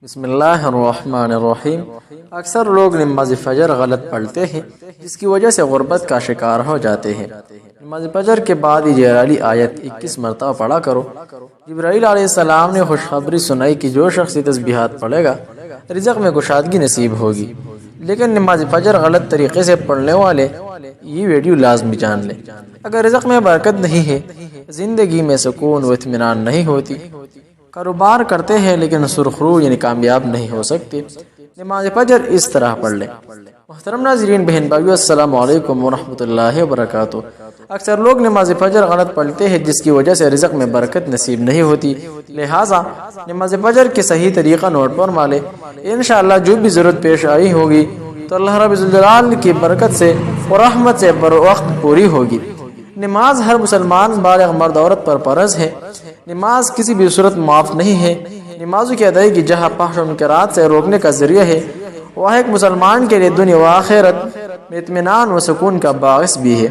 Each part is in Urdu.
بسم اللہ الرحمن الرحیم۔ اکثر لوگ نماز فجر غلط پڑھتے ہیں جس کی وجہ سے غربت کا شکار ہو جاتے ہیں۔ نماز فجر کے بعد یہ جلالی آیت 21 مرتبہ پڑھا کرو۔ جبرائیل علیہ السلام نے خوشخبری سنائی کہ جو شخص یہ تسبیحات پڑھے گا رزق میں کشادگی نصیب ہوگی، لیکن نماز فجر غلط طریقے سے پڑھنے والے یہ ویڈیو لازمی جان لیں۔ اگر رزق میں برکت نہیں ہے، زندگی میں سکون و اطمینان نہیں ہوتی، کاروبار کرتے ہیں لیکن سرخرو یعنی کامیاب نہیں ہو سکتے، نماز فجر اس طرح پڑھ لیں۔ محترم ناظرین، بہن بھائیو، السلام علیکم ورحمۃ اللہ وبرکاتہ۔ اکثر لوگ نماز فجر غلط پڑھتے ہیں جس کی وجہ سے رزق میں برکت نصیب نہیں ہوتی، لہٰذا نماز فجر کے صحیح طریقہ نوٹ پر مالے۔ انشاءاللہ جو بھی ضرورت پیش آئی ہوگی تو اللہ رب الجلال کی برکت سے اور رحمت سے بر وقت پوری ہوگی۔ نماز ہر مسلمان بالغ مرد عورت پر فرض ہے۔ نماز کسی بھی صورت معاف نہیں ہے۔ نمازوں کی ادائیگی جہاں فحش و منکرات سے روکنے کا ذریعہ ہے، وہ ایک مسلمان کے لیے دنیا و آخرت میں اطمینان و سکون کا باعث بھی ہے۔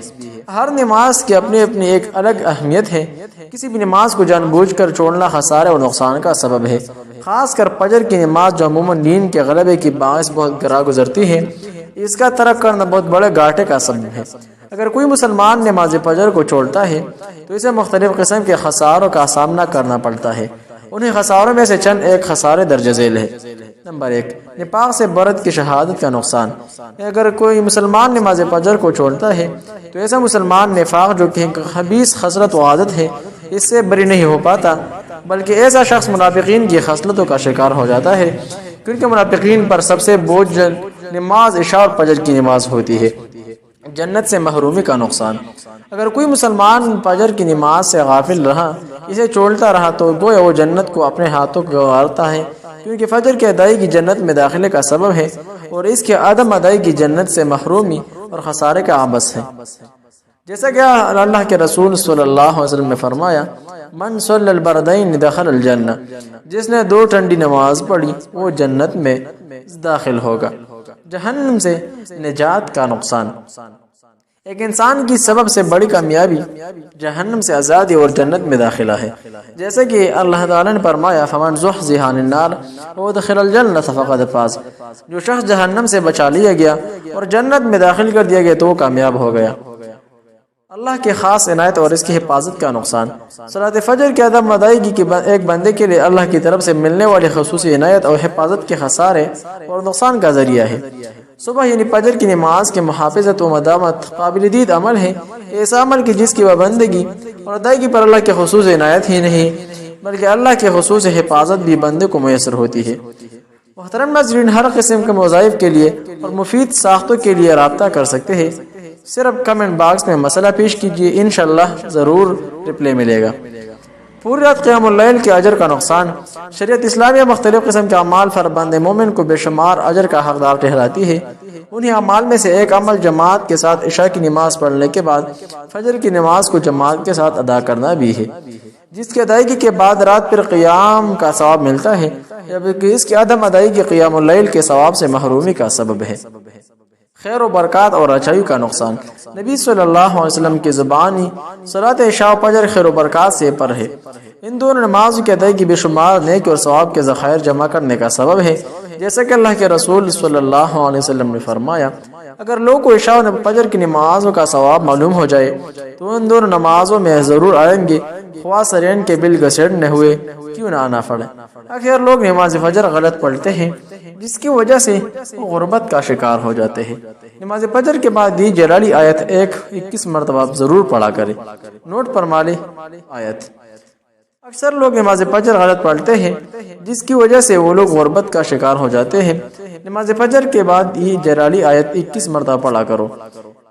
ہر نماز کی اپنی اپنی ایک الگ اہمیت ہے۔ کسی بھی نماز کو جان بوجھ کر چھوڑنا خسارے اور نقصان کا سبب ہے، خاص کر فجر کی نماز جو عموماً نیند کے غلبے کی باعث بہت گراں گزرتی ہے۔ اس کا ترک کرنا بہت بڑے گھاٹے کا سبب ہے۔ اگر کوئی مسلمان نماز فجر کو چھوڑتا ہے تو اسے مختلف قسم کے خساروں کا سامنا کرنا پڑتا ہے۔ انہیں خساروں میں سے چند ایک خسارے درج ذیل ہے۔ نمبر 1، نفاق سے برت کی شہادت کا نقصان۔ اگر کوئی مسلمان نماز فجر کو چھوڑتا ہے تو ایسا مسلمان نفاق جو کہ خبیث خصلت و عادت ہے اس سے بری نہیں ہو پاتا، بلکہ ایسا شخص منافقین کی خصلتوں کا شکار ہو جاتا ہے، کیونکہ منافقین پر سب سے بوجھ نماز عشاء اور فجر کی نماز ہوتی ہے۔ جنت سے محرومی کا نقصان۔ اگر کوئی مسلمان فجر کی نماز سے غافل رہا، اسے چھوڑتا رہا تو گویا وہ جنت کو اپنے ہاتھوں گوارتا ہے، کیونکہ فجر کی ادائیگی جنت میں داخلے کا سبب ہے اور اس کے عدم ادائیگی جنت سے محرومی اور خسارے کا عبث ہے۔ جیسا کہ اللہ کے رسول صلی اللہ علیہ وسلم نے فرمایا، من صلی البردین دخل الجنہ، جس نے 2 ٹھنڈی نماز پڑھی وہ جنت میں داخل ہوگا۔ جہنم سے نجات کا نقصان۔ ایک انسان کی سبب سے بڑی کامیابی جہنم سے آزادی اور جنت میں داخلہ ہے، جیسے کہ اللہ تعالیٰ نے فرمایا، فمن زحزح عن النار وادخل الجنہ فقد فاز، جو شخص جہنم سے بچا لیا گیا اور جنت میں داخل کر دیا گیا تو وہ کامیاب ہو گیا۔ اللہ کی خاص عنایت اور اس کی حفاظت کا نقصان۔ صلاۃ فجر کی عدم ادائیگی کی ایک بندے کے لیے اللہ کی طرف سے ملنے والی خصوصی عنایت اور حفاظت کے خسارے اور نقصان کا ذریعہ ہے۔ صبح یعنی فجر کی نماز کے محافظت و مدامت قابل دید عمل ہے، ایسا عمل کی جس کی پابندگی اور ادائیگی پر اللہ کی خصوصی عنایت ہی نہیں بلکہ اللہ کی خصوصی حفاظت بھی بندے کو میسر ہوتی ہے۔ محترم ناظرین، ہر قسم کے وظائف کے لیے اور مفید ساختوں کے لیے رابطہ کر سکتے ہیں۔ صرف کمنٹ باکس میں مسئلہ پیش کیجیے، انشاءاللہ ضرور رپلائی ملے گا۔ پوری رات قیام اللیل کے اجر کا نقصان۔ شریعت اسلامیہ مختلف قسم کے اعمال پر بندے مومن کو بے شمار اجر کا حقدار ٹھہراتی ہے۔ انہیں اعمال میں سے ایک عمل جماعت کے ساتھ عشاء کی نماز پڑھنے کے بعد فجر کی نماز کو جماعت کے ساتھ ادا کرنا بھی ہے، جس کی ادائیگی کے بعد رات پر قیام کا ثواب ملتا ہے، جبکہ اس کی عدم ادائیگی قیام اللیل کے ثواب سے محرومی کا سبب ہے۔ خیر و برکات اور اچائی کا نقصان۔ نبی صلی اللہ علیہ وسلم کی زبانی صلاۃ عشاء و فجر خیر و برکات سے پر ہے۔ ان دونوں نمازوں کی ادائیگی بے شمار نیکی اور ثواب کے ذخائر جمع کرنے کا سبب ہے، جیسا کہ اللہ کے رسول صلی اللہ علیہ وسلم نے فرمایا، اگر لوگوں کو عشاء و فجر کی نمازوں کا ثواب معلوم ہو جائے تو ان دونوں نمازوں میں ضرور آئیں گے، خواہ سرین کے بل گھسیٹنے ہوئے کیوں نہ آنا پڑے۔ اکثر لوگ نماز فجر غلط پڑھتے ہیں جس کی وجہ سے غربت کا شکار ہو جاتے ہیں۔ نماز فجر کے بعد دی جلالی آیت 21 مرتبہ ضرور پڑھا کریں۔ نوٹ پر مالے آیت۔ اکثر لوگ نماز فجر غلط پڑھتے ہیں جس کی وجہ سے وہ لوگ غربت کا شکار ہو جاتے ہیں۔ نماز فجر کے بعد یہ جلالی آیت 21 مرتبہ پڑھا کرو۔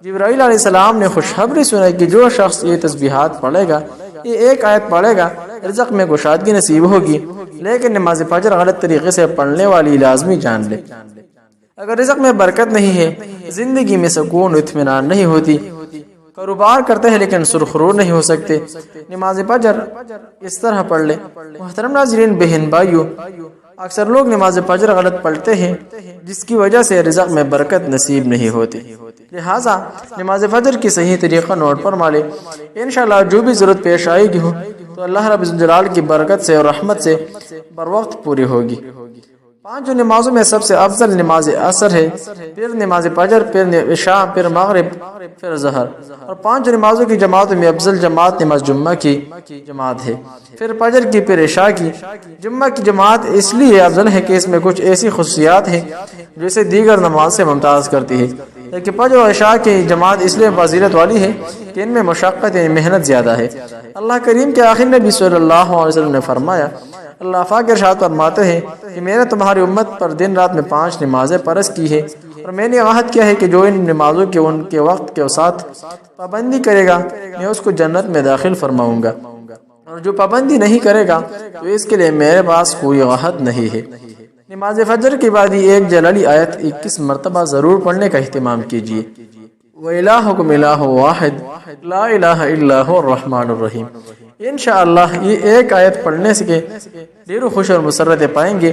جبرائیل علیہ السلام نے خوشخبری سنائی کہ جو شخص یہ تسبیحات پڑھے گا، یہ ایک آیت پڑھے گا، رزق میں کشادگی نصیب ہوگی، لیکن نماز فجر غلط طریقے سے پڑھنے والی لازمی جان لے۔ اگر رزق میں برکت نہیں ہے، زندگی میں سکون و اطمینان نہیں ہوتی، کاروبار کرتے ہیں لیکن سرخرو نہیں ہو سکتے، نماز فجر اس طرح پڑھ لے۔ محترم ناظرین، بہن بھائیو، اکثر لوگ نماز فجر غلط پڑھتے ہیں جس کی وجہ سے رزق میں برکت نصیب نہیں ہوتی، لہٰذا نماز فجر کی صحیح طریقہ نوٹ پر مالے۔ انشاءاللہ جو بھی ضرورت پیش آئے گی تو اللہ رب الجلال کی برکت سے اور رحمت سے بر وقت پوری ہوگی۔ 5 نمازوں میں سب سے افضل نماز عصر ہے، پھر نماز فجر، پھر عشاء، پھر مغرب، پھر ظہر، اور 5 نمازوں کی جماعتوں میں افضل جماعت نماز جمعہ کی جماعت ہے، پھر فجر کی، پھر عشاء کی۔ جمعہ کی جماعت اس لیے افضل ہے کہ اس میں کچھ ایسی خصوصیات ہیں جو اسے دیگر نماز سے ممتاز کرتی ہے، لیکن فجر اور عشاء کی جماعت اس لیے فضیلت والی ہے کہ ان میں مشقت یعنی محنت زیادہ ہے۔ اللہ کریم کے آخر نبی صلی اللہ علیہ وسلم نے فرمایا، اللہ پاک ارشاد فرماتے ہیں کہ میں نے تمہاری امت پر دن رات میں 5 نمازیں فرض کی ہے، اور میں نے عہد کیا ہے کہ جو ان نمازوں کے ان کے وقت کے ساتھ پابندی کرے گا میں اس کو جنت میں داخل فرماؤں گا، اور جو پابندی نہیں کرے گا تو اس کے لیے میرے پاس کوئی عہد نہیں ہے۔ نماز فجر کے بعد ہی ایک جلالی آیت 21 مرتبہ ضرور پڑھنے کا اہتمام کیجیے۔ وَإِلَٰهُكُمْ إِلَٰهٌ وَاحِدٌ لَا إِلَٰهَ إِلَّا هُوَ الرَّحْمَٰنُ الرَّحِيمُ۔ انشاءاللہ یہ ایک آیت پڑھنے سے ڈھیر خوش اور مسرتیں پائیں گے۔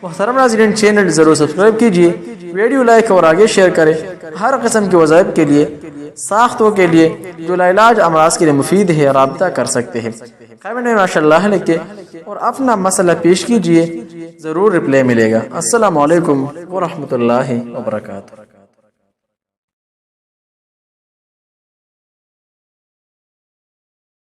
محترم ناظرین، چینل ضرور سبسکرائب کیجیے، ویڈیو لائک اور آگے شیئر کریں۔ ہر قسم کے وظائف کے لیے، ساختوں کے لیے، جو لاعلاج امراض کے لیے مفید ہے، رابطہ کر سکتے ہیں۔ کامنٹ میں ماشاءاللہ لکھیں اور اپنا مسئلہ پیش کیجیے، ضرور رپلائی ملے گا۔ السلام علیکم ورحمۃ اللہ وبرکاتہ۔